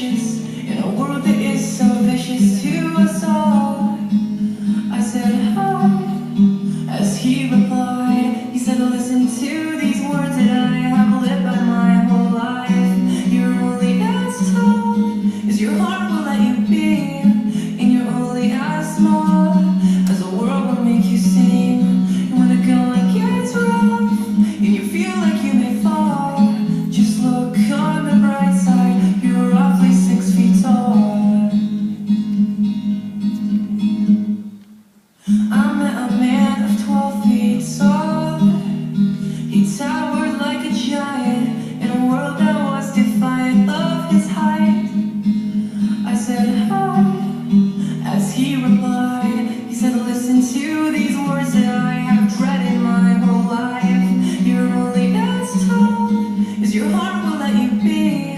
suspicious in a world that is so vicious to us all. I said hi, as he replied. He said, listen to these words that I have lived by my whole life. You're only as tall as your heart will let you be, and you're only as small as the world will make you sing. And when the going gets rough and you feel like you may fall, just look on the bright side. You're roughly 6 feet tall. I met a man of 12 feet tall. He towered like a giant in a world that was defiant of his height. I said hi, as he replied. He said, listen to these words that I have dreaded my whole life. You're only as tall as your heart will let you be,